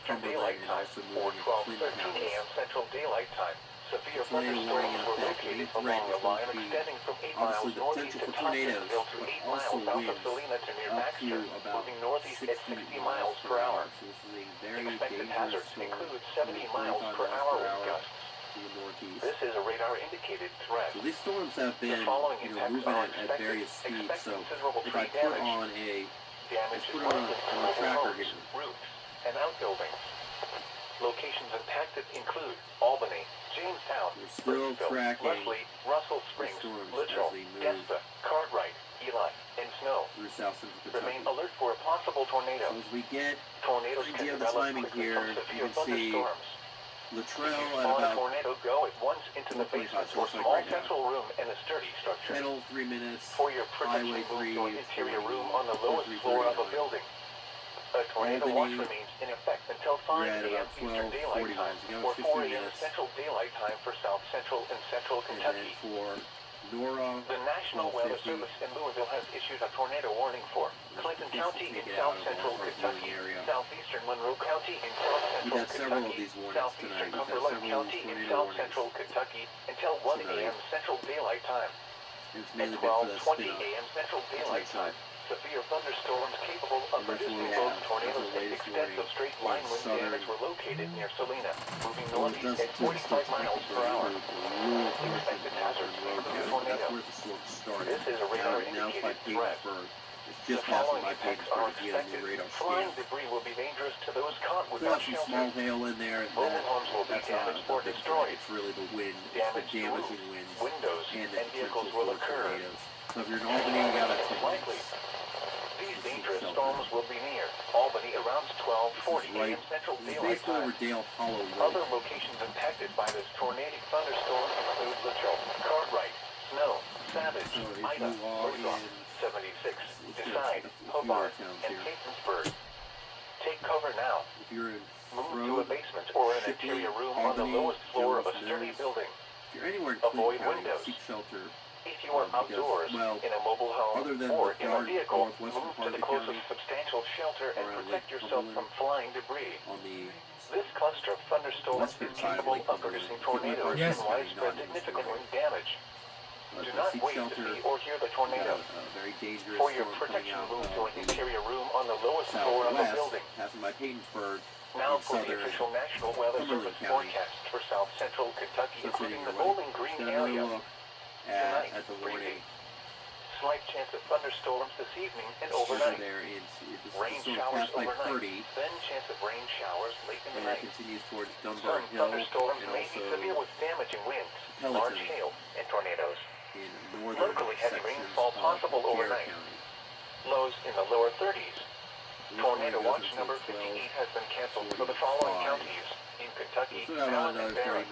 Eastern Daylight Time or 12:13 a.m. Central Daylight Time. Severe thunderstorms were located along a line extending from 8 miles northeast at Thompsonville to 8 miles south of Salina to near Baxter, moving northeast at 60 miles per hour. Expected hazards include 70 miles per hour wind gusts. This is a radar-indicated threat. So these storms have been moving at various speeds. So if I put on a tracker here, roofs and outbuildings. Locations impacted include Albany, Jamestown, Springfield, Leslie, Russell Springs, Litchell, Gesta, Cartwright, Eli, and Snow. Remain alert for a possible tornado. So as we get tornadoes can develop quickly from severe thunderstorms. Latrell if you at spawn about a tornado, go at once into the basement or small central room in a sturdy structure. Kettle 3 minutes. For your protection, move to an interior room on the lowest floor of a building. A tornado watch remains in effect until 5 a.m. Eastern Daylight Time or 4 a.m. Central Daylight Time for South Central and Central Kentucky. For Nora, the National Weather Service in Louisville has issued a tornado warning for Clinton County in South Central Kentucky, southeastern Monroe County in South Central Kentucky, southeastern Cumberland County in South Central Kentucky until 1 a.m. Central Daylight Time. At 12:20 a.m. Central Daylight Time. Severe thunderstorms capable of producing both tornadoes and extensive straight-line wind damage were located near Salina, moving northeast at 45 miles per hour. Expected hazards include tornado. This is a radar-indicated threat. The following effects are expected. Flying debris will be dangerous to those caught without shelter. Small hail in there. Mobile homes will be damaged or destroyed. It's really the wind, damaged winds, windows, and vehicles will occur. So if you're in Albany, you got to likely. These dangerous storms will be near Albany around 12:40 a.m. Central Daylight Time. Other locations impacted by this tornadic thunderstorm include Litchell, Cartwright, Snow, Savage, Ida, Murdoch, 76, Decide, Hobart, and Catonsburg. Take cover now. Move to a basement or an interior room on the lowest floor of a sturdy building. Avoid windows. Seek shelter. If you are outdoors, in a mobile home, or in a vehicle, move to the closest substantial shelter and protect yourself from flying debris. This cluster of thunderstorms is capable of producing tornadoes and widespread significant wind damage. Do not wait to see or hear the tornado. For your protection, move to an interior room on the lowest floor of a building. Now for the official National Weather Service forecast for South Central Kentucky, including the Bowling Green area. Tonight, breezy. Slight chance of thunderstorms this evening and overnight. Rain showers overnight, then chance of rain showers late in the night. Some thunderstorms may be severe with damaging winds, large hail, and tornadoes. Locally heavy rainfall possible overnight. Lows in the lower 30s. Tornado watch number 58 has been canceled for the following counties in Kentucky, Allen, and Barron.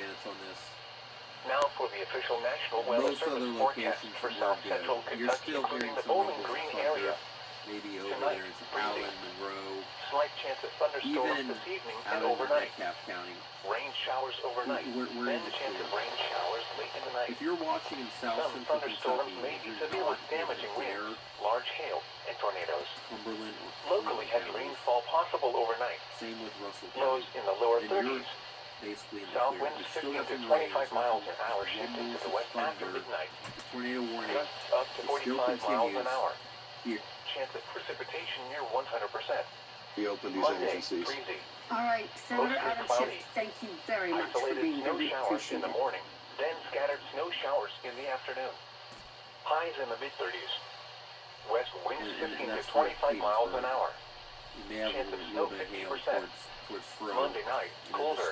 Now for the official National Weather Service forecast for South Central Kentucky, including the Bowling Green area. Tonight, breezy. Slight chance of thunderstorms this evening and overnight. Rain showers overnight, then chance of rain showers late in the night. If you're watching in South Some thunderstorms may be severe with damaging winds, large hail, and tornadoes. Locally heavy rainfall possible overnight. Same with Russell. Lows in the lower 30s. South winds 15 to 25 miles an hour shifting to the west after midnight. Tornado warning. Gusts up to 45 miles an hour. Chance of precipitation near 100%. Monday, breezy. All right, Senator Adam Schiff, thank you very much for being snow here. showers in the morning, then scattered snow showers in the afternoon. Highs in the mid-30s. West winds 15 to 25 miles an hour. Chance of snow 50%. Monday night, colder.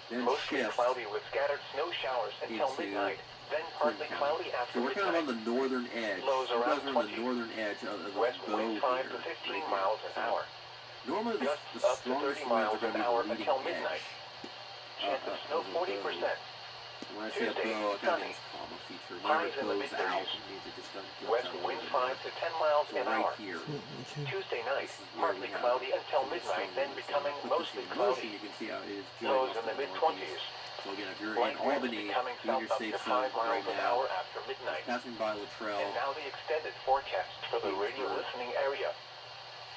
Mostly cloudy with scattered snow showers until midnight, then partly cloudy after midnight. So we're kind of on the northern edge. Lows around 20. On the northern edge of the west wind 5 to 15 miles an hour. Normally gusts up to 30 miles an hour until midnight. Chance of snow 40%. Tuesday, sunny. Highs in the mid-30s. West wind 5 to 10 miles an hour. Tuesday night, partly cloudy until midnight, then becoming mostly cloudy. Lows in the mid-20s. So again, if you're in Albany, becoming south up to 5 miles an hour after midnight. Passing by Latrell. And now the extended forecast for the radio listening area.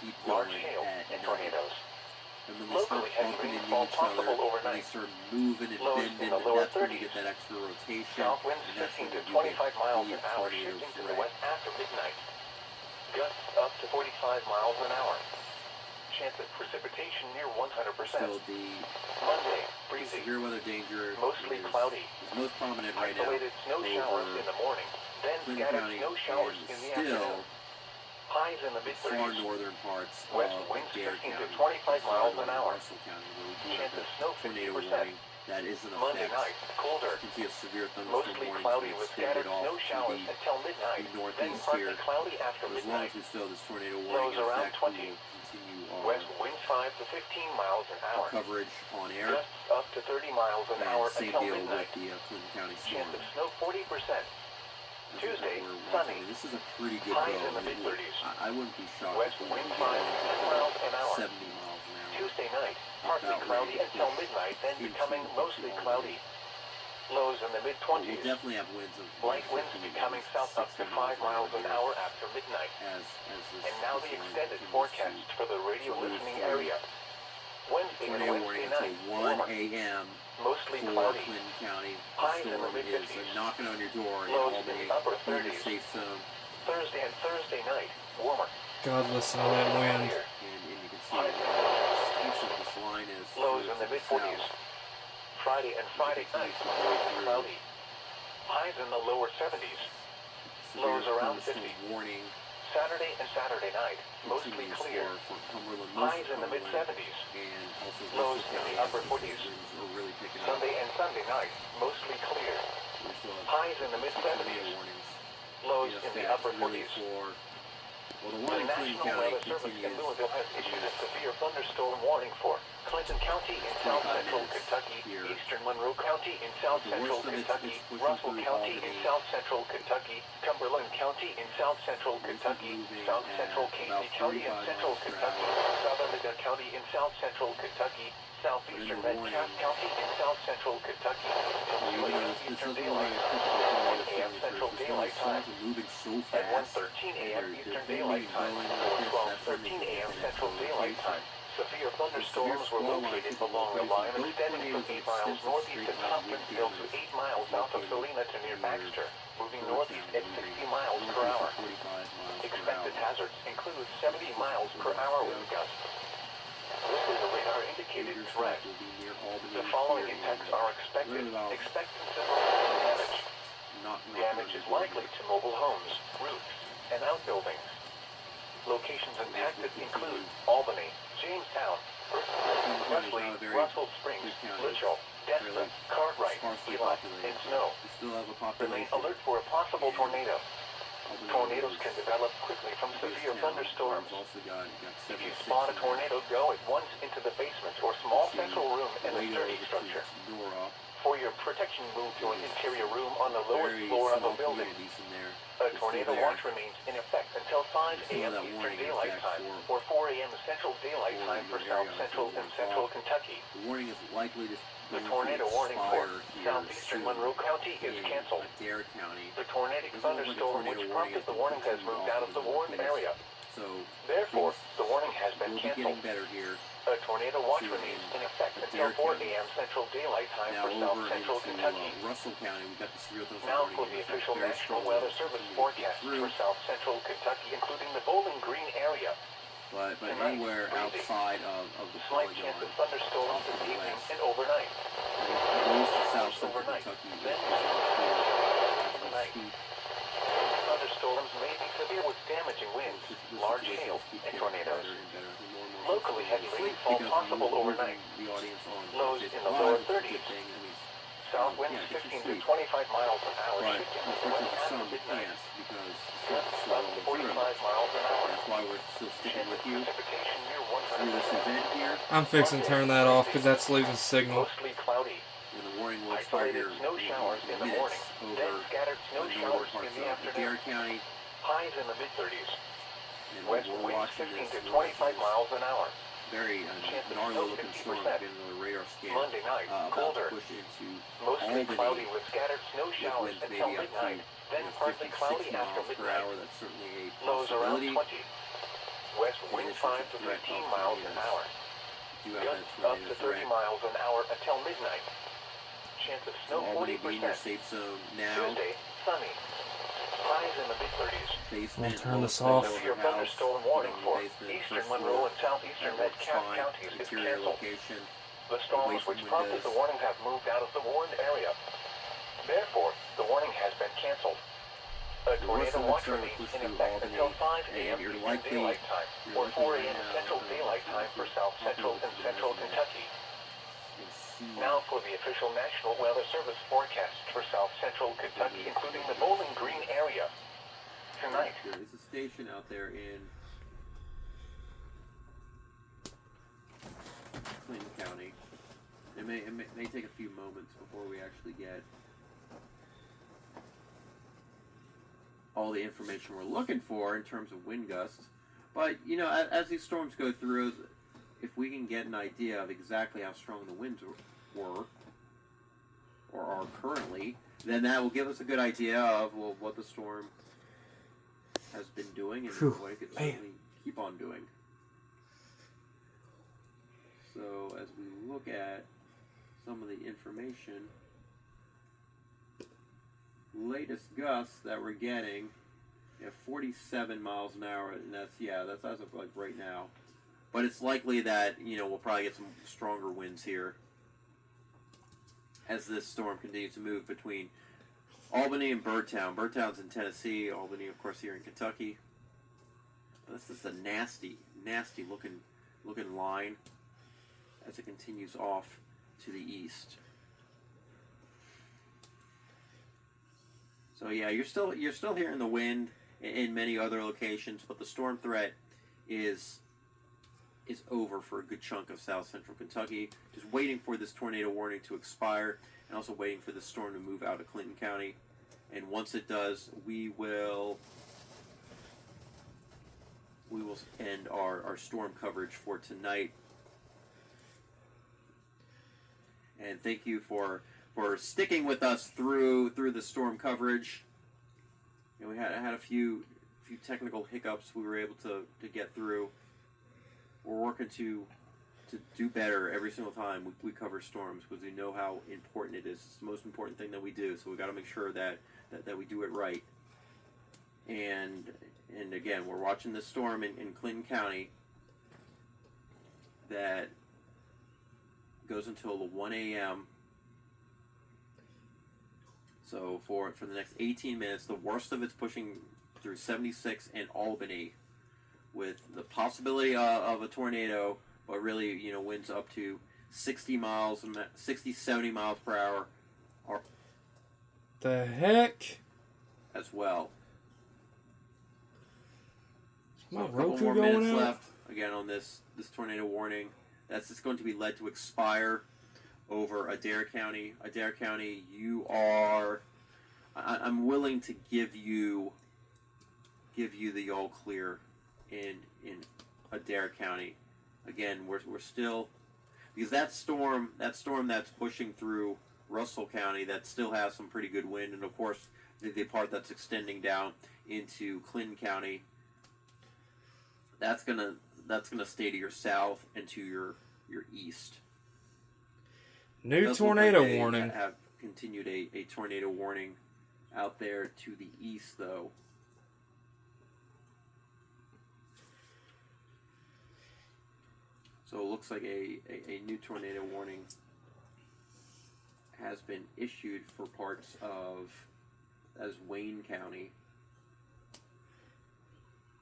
keep large going hail, at and 90. tornadoes. And when they start Locally, heavy bumping into rainfall each other, possible and they overnight. start moving and Lows bending, in the lower that's when you 30s. get that extra rotation, South winds and that's 15 when to you get 25 miles the an hour, tornado shifting to the threat. west after midnight. Gusts up to 45 miles an hour. Chance of precipitation near 100%. Still the Monday, breezy. severe weather danger Mostly is cloudy. most prominent right now Isolated snow showers in the morning. Then Clinton scattered County snow showers in the and still afternoon. Highs in the the far mid-30s. northern parts West of winds Dare 15 County, to 25 far miles an northern hour. Russell County, where we do Chance have of snow a tornado 50%. warning that is in Monday effect. night, colder. You can see a severe thunderstorm Mostly warning cloudy has with been extended scattered off snow to showers the until midnight. Then northeast partly here. cloudy after But as long midnight. as we still have this tornado warning Lows in around effect, 20. we will continue our West winds 5 to 15 miles an hour. coverage on air. Gusts up to 30 miles an And hour same until deal midnight. with the Clinton County storm. Chance of snow 40%. Tuesday, We're watching. sunny. I mean, this is a pretty good Highs bill. in the mid-30s. I wouldn't be shocked West if we winds get 5 into miles an hour. 70 miles an hour. Tuesday night, partly About cloudy ready to until push midnight, then into becoming mostly Albany. cloudy. Lows in the We'll mid-20s. definitely have winds of Light winds 50 becoming to south up to 60 5 miles an here hour after midnight. as this, And now this the line extended continues forecast to for the radio move listening through. area. Wednesday and Tornado warning Wednesday until night, 1 warmer. a.m. Mostly for cloudy. Clinton County. The Highs in the storm is mid-50s. knocking on your door in Lows in Albany. the upper In the 30s. safe zone. Thursday and Thursday night, warmer. God, listen to that wind. Clear. And you can see how steep this line is. Lows to in the the mid-40s. south. Friday and Friday night, mostly cloudy. Highs in the lower 70s. Severe Lows around thunderstorm 50. warning Saturday and Saturday night, mostly continues clear. for Cumberland, most Highs of in the Cumberland, mid-70s. and also Lows Russell in the County, upper as 40s. winds are really picking up. Sunday and Sunday night, mostly clear. We still have Highs in the tornado mid-70s. warnings Lows in in the effect, upper really 40s. for, well, the The one in Clinton National County Weather Service in continues Louisville has issued a severe thunderstorm warning for Clinton County in south 25 central minutes Kentucky, here. eastern Monroe County in south The central worst of it's Kentucky, pushing Russell through County in Albany. south central Kentucky, Cumberland County in south central This is Kentucky, moving south at central about Casey County in 45 central miles per Kentucky, hour. southern Liga County in south central Kentucky, southeastern But in the Metcalfe warning, County in south central Kentucky, until 2 you know, a.m. this Eastern doesn't Daylight look like Time, a 1 typical a.m. Central signatures. Daylight The Time, storms are moving so and fast. 1:13 a.m. They're Eastern bending Daylight and Time, going or like this. That's 12:13 when a.m. they Central get Daylight location. Time. Severe The severe thunderstorms were squall line located typical along a producing line both extending from tornadoes 8 miles extensive northeast straight of line wind Tompkinsville to damage 8 miles south of located Salina to near near Baxter, moving Fort northeast Town, at moving 60 miles per northeast hour. at 45 miles per Expected hour. hazards include 70 miles per hour wind gusts. This is a radar indicated Major threat. stuff will be near Albany. The following here impacts in are expected. really about Expect considerable damage. knocking Damage is likely to mobile homes, roofs, and outbuildings. Locations impacted include Albany, Jamestown, Wesley, Russell Springs, Litchell, Destin, Cartwright, sparsely Eli, populated. and Snow. We still have a Remain population. alert for a possible And tornado. Albany Tornadoes is can develop quickly from severe Town. thunderstorms. We've also got If 76 you spot a in tornado, go at once into the basement or small See, central room in a radio sturdy over structure. to Nora. For your protection, move to an interior room on the lowest Very floor of small a building. communities in there. A It's tornado still there. watch remains in effect until 5 Still a.m. that Eastern warning in Daylight effect Time for or 4 a.m. Central Daylight for Time for your South area Central until and 1 Central o'clock. Kentucky. The warning is likely to The going tornado to warning for expire here southeastern soon Monroe County is in canceled. Adair County. The tornadic Doesn't look like a thunderstorm tornado which warning prompted is the gonna warning has continue moved off out of of the the warned northeast. area. So Therefore, things the warning has been will be canceled. getting better here. A tornado watch to remains in in effect until Adair 4 County. a.m. Central Daylight Time Now for South over Central into Kentucky. Russell County, we've got the severe thunderstorm Now warning for in the effect. official Very National strong Weather winds Service continue to forecast keep through. for South Central Kentucky, including the Bowling Green area. But Tonight, anywhere breezy. outside of the Slight polygon, chance of thunderstorms off to this the evening west, and overnight. most of South Central Overnight. Kentucky Then is clear as we tonight. speak. Thunderstorms may be severe with damaging winds, The large situation hail, keeps and getting tornadoes. better and better. The more and more Locally, folks heavy fall asleep rainfall because possible we're overnight. moving the audience on Lows Facebook in the Live, lower which is a 30s. good thing. That means South winds yeah, get 15 some to sleep. 25 miles an hour, But shifting to the unfortunately west for after some, they midnight. can't because it's Gusts still up to rolling through. 45 miles an hour. That's why we're still sticking Chance of with you precipitation near through this 100%. event here. I'm fixing to turn that off because that's losing signal. Mostly cloudy. And the warning will expire Isolated here snow showers in the morning. minutes Then over scattered snow the showers northern in parts the of afternoon. Adair County. Highs in the mid-30s. And West we're winds watching 15 this. to We're watching 25 this miles an hour. very Chance of gnarly snow looking 50%. storm. Getting another radar scan Monday night, about to colder. push into Mostly cloudy Albany with scattered snow with showers winds until maybe up to midnight. Then 50, partly 60 cloudy after miles per midnight. hour. That's certainly a Lows around possibility. 20. West In wind addition 5 to threat 15 of miles an tornadoes. hour. Do have that Gusts up tornado to 30 threat. miles an hour until midnight. Chance of So snow Albany being your 40%. safe zone now. Tuesday, sunny. Highs in the mid-30s. Basement. I'll turn this off. Severe thunderstorm warning for basement, eastern first Monroe floor. and southeastern That Metcalfe looks fine. counties is Interior canceled. location. The storms Away from which prompted windows. the warning have moved out of the warned area. Therefore, the warning has been canceled. A tornado watch remains in effect until 5 a.m. Eastern Daylight Time, or 4 a.m. Central Daylight Time for South Central and Central Kentucky. Now for the official National Weather Service forecast for South Central Kentucky, including the Bowling Green area. Tonight, There is a station out there in Clinton County. It may take a few moments before we actually get all the information we're looking for in terms of wind gusts. But, you know, as these storms go through, if we can get an idea of exactly how strong the winds were or are currently, then that will give us a good idea of, well, what the storm has been doing and what it could certainly keep on doing. So as we look at some of the information, latest gusts that we're getting, 47 miles an hour, and that's as of like right now. But it's likely that, you know, we'll probably get some stronger winds here as this storm continues to move between Albany and Birdtown. Birdtown's in Tennessee, Albany, of course, here in Kentucky. This is a nasty looking line as it continues off to the east. So yeah, you're still hearing the wind in many other locations, but the storm threat is over for a good chunk of south central Kentucky. Just waiting for this tornado warning to expire, and also waiting for the storm to move out of Clinton County. And once it does, we will end our storm coverage for tonight. And thank you for sticking with us through the storm coverage. And we had a few technical hiccups we were able to get through. We're working to do better every single time we cover storms, because we know how important it is. It's the most important thing that we do, so we got to make sure that we do it right. And again, we're watching this storm in Clinton County that goes until 1 a.m. So for the next 18 minutes, the worst of it's pushing through 76 and Albany, with the possibility of a tornado, but really, you know, winds up to 60, 70 miles per hour. The heck? As well. My So a couple Roku more going minutes out? left again on this tornado warning. That's just going to be led to expire over Adair County. Adair County, I'm willing to give you the all clear in Adair County. Again, we're still, because that storm that's pushing through Russell County, that still has some pretty good wind, and of course the part that's extending down into Clinton County, that's gonna stay to your south and to your east. New tornado warning. Have continued a tornado warning out there to the east, though. So it looks like a new tornado warning has been issued for parts of Wayne County.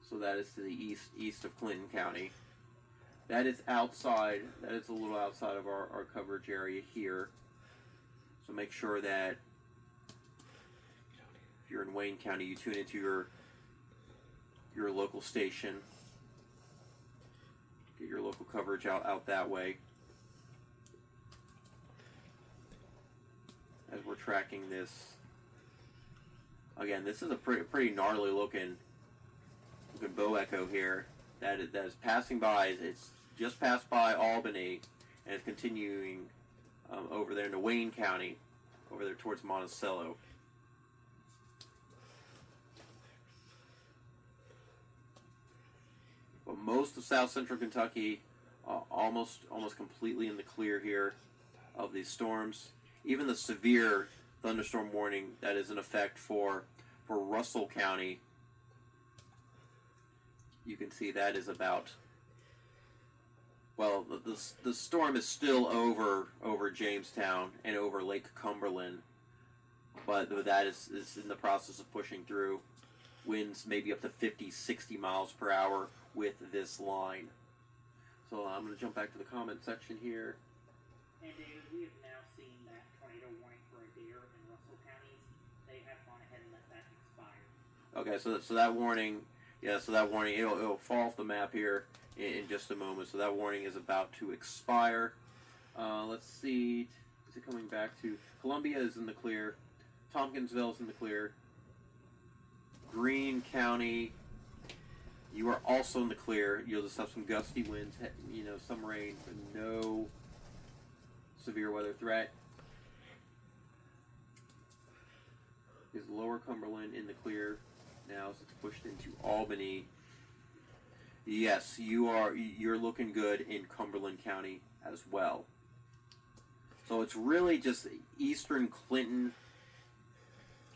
So that is to the east of Clinton County. That is outside. That is a little outside of our coverage area here. So make sure that if you're in Wayne County, you tune into your local station. Get your local coverage out that way. As we're tracking this. Again, this is a pretty gnarly looking bow echo here that is passing by. It's just passed by Albany and it's continuing over there into Wayne County, over there towards Monticello. But most of south central Kentucky, almost completely in the clear here of these storms. Even the severe thunderstorm warning that is in effect for Russell County, you can see that is about, well, the storm is still over Jamestown and over Lake Cumberland, but that is in the process of pushing through. Winds maybe up to 50, 60 miles per hour with this line. So I'm going to jump back to the comment section here. And David, we have now seen that tornado warning for Adair and Russell counties. They have gone ahead and let that expire. Okay, so that warning, it'll fall off the map here in just a moment. So that warning is about to expire. Let's see, is it coming back to Columbia is in the clear, Tompkinsville is in the clear, Greene County, you are also in the clear. You'll just have some gusty winds, some rain, but no severe weather threat. Is Lower Cumberland in the clear now as it's pushed into Albany? Yes, you're looking good in Cumberland County as well. So it's really just eastern Clinton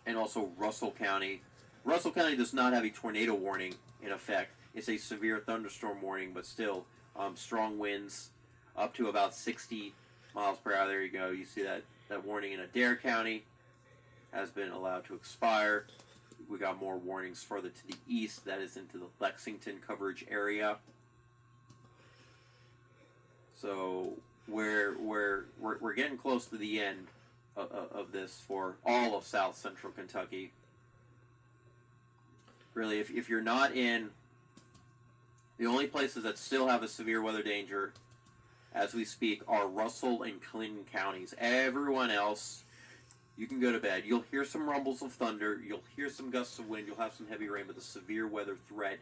and also Russell County. Russell County does not have a tornado warning in effect. It's a severe thunderstorm warning, but still strong winds up to about 60 miles per hour. There you go. You see that warning in Adair County has been allowed to expire. We got more warnings further to the east. That is into the Lexington coverage area. So we're getting close to the end of this for all of South Central Kentucky. Really, if you're not in, the only places that still have a severe weather danger as we speak are Russell and Clinton counties. Everyone else, you can go to bed. You'll hear some rumbles of thunder. You'll hear some gusts of wind. You'll have some heavy rain, but the severe weather threat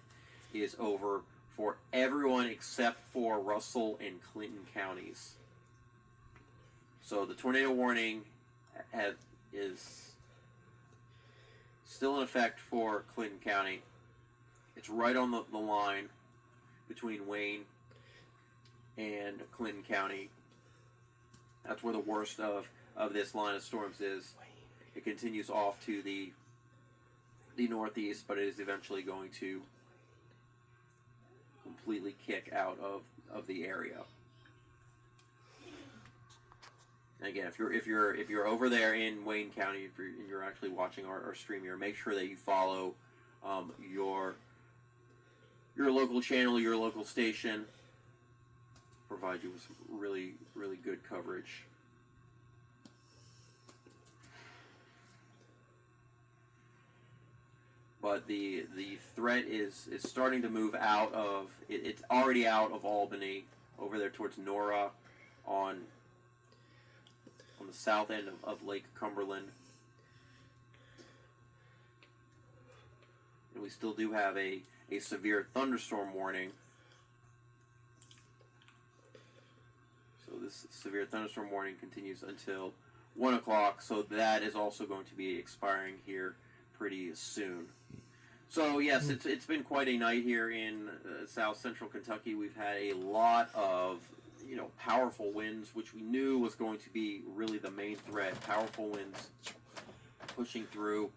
is over for everyone except for Russell and Clinton counties. So the tornado warning is still in effect for Clinton County. It's right on the line between Wayne and Clinton County. That's where the worst of this line of storms is. It continues off to the northeast, but it is eventually going to completely kick out of the area. And again, if you're over there in Wayne County, if you're actually watching our stream here, make sure that you follow your local channel, your local station. Provide you with some really, really good coverage. But the threat is starting to move out of it's already out of Albany over there towards Nora on the south end of Lake Cumberland. And we still do have a severe thunderstorm warning. So this severe thunderstorm warning continues until 1 o'clock, so that is also going to be expiring here pretty soon. So yes, it's been quite a night here in South Central Kentucky. We've had a lot of powerful winds, which we knew was going to be really the main threat. Powerful winds pushing through,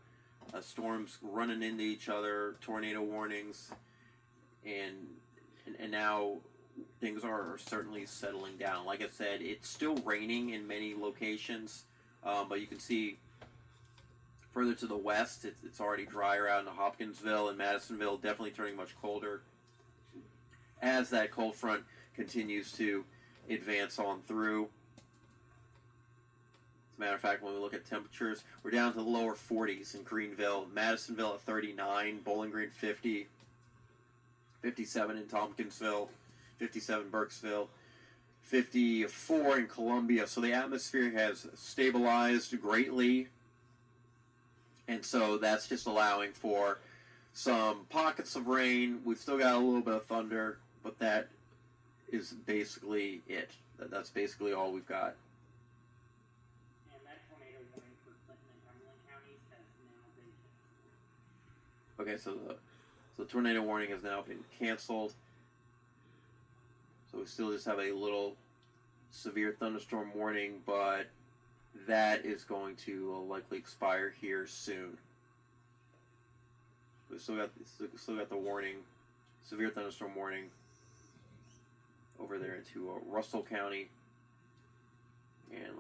storms running into each other, tornado warnings, and now things are certainly settling down. Like I said, it's still raining in many locations, but you can see further to the west, it's already drier out in Hopkinsville and Madisonville, definitely turning much colder as that cold front continues to advance on through. As a matter of fact, when we look at temperatures, we're down to the lower 40s in Greenville, Madisonville at 39, Bowling Green 50, 57 in Tompkinsville, 57 Burkesville, 54 in Columbia. So the atmosphere has stabilized greatly, and so that's just allowing for some pockets of rain. We've still got a little bit of thunder, but that is basically it. That's basically all we've got. And that tornado warning for Clinton and Cumberland counties has now been canceled. Okay, so the tornado warning has now been canceled. So we still just have a little severe thunderstorm warning, but that is going to likely expire here soon. We still got the warning, severe thunderstorm warning over there into Russell County, and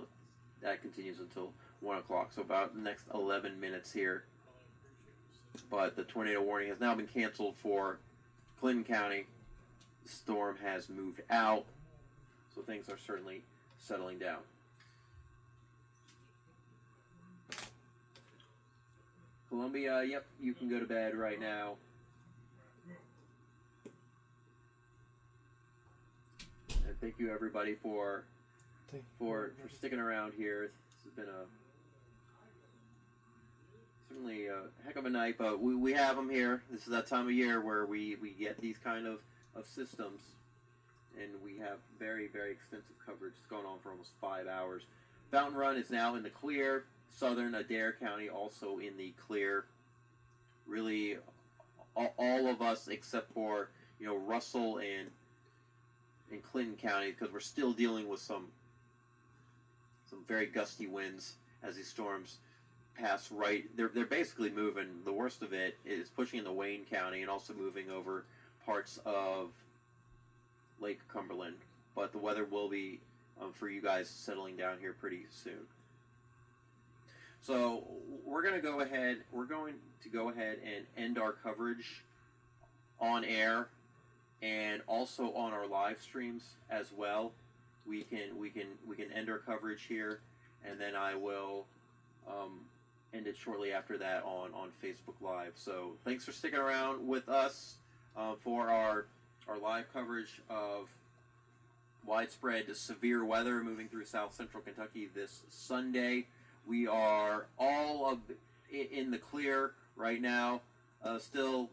that continues until 1 o'clock. So about the next 11 minutes here. But the tornado warning has now been canceled for Clinton County. The storm has moved out, so things are certainly settling down. Columbia, yep, you can go to bed right now. And thank you everybody for sticking around here. This has been certainly a heck of a night, but we have them here. This is that time of year where we get these kind of systems, and we have very, very extensive coverage. It's going on for almost 5 hours. Fountain Run is now in the clear. Southern Adair County also in the clear. Really, all of us except for Russell and Clinton County, because we're still dealing with some very gusty winds as these storms pass right. They're basically moving. The worst of it is pushing into Wayne County and also moving over parts of Lake Cumberland. But the weather will be for you guys settling down here pretty soon. So we're going to go ahead and end our coverage on air and also on our live streams as well. We can end our coverage here, and then I will end it shortly after that on Facebook Live. So thanks for sticking around with us for our live coverage of widespread severe weather moving through south central Kentucky this Sunday. We are all in the clear right now. Still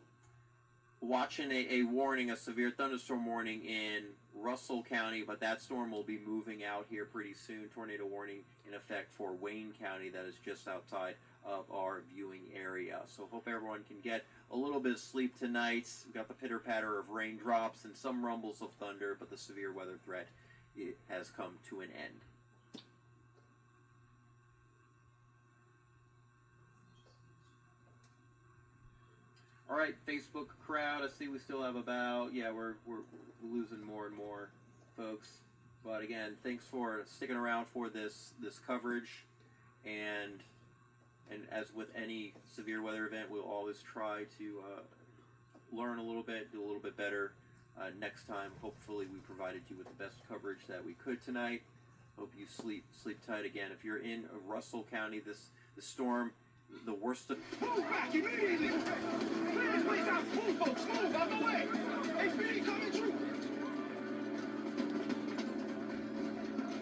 watching a warning, a severe thunderstorm warning in Russell County, but that storm will be moving out here pretty soon. Tornado warning in effect for Wayne County, that is just outside of our viewing area. So hope everyone can get a little bit of sleep tonight. We've got the pitter-patter of raindrops and some rumbles of thunder, but the severe weather threat has come to an end. All right, Facebook crowd. I see we still have we're losing more and more folks. But again, thanks for sticking around for this coverage. And as with any severe weather event, we'll always try to learn a little bit, do a little bit better next time. Hopefully, we provided you with the best coverage that we could tonight. Hope you sleep tight. Again, if you're in Russell County, the storm. The worst of... Move back immediately! Clear this place out! Move, folks! Move! Out the way! Hey, speed coming through!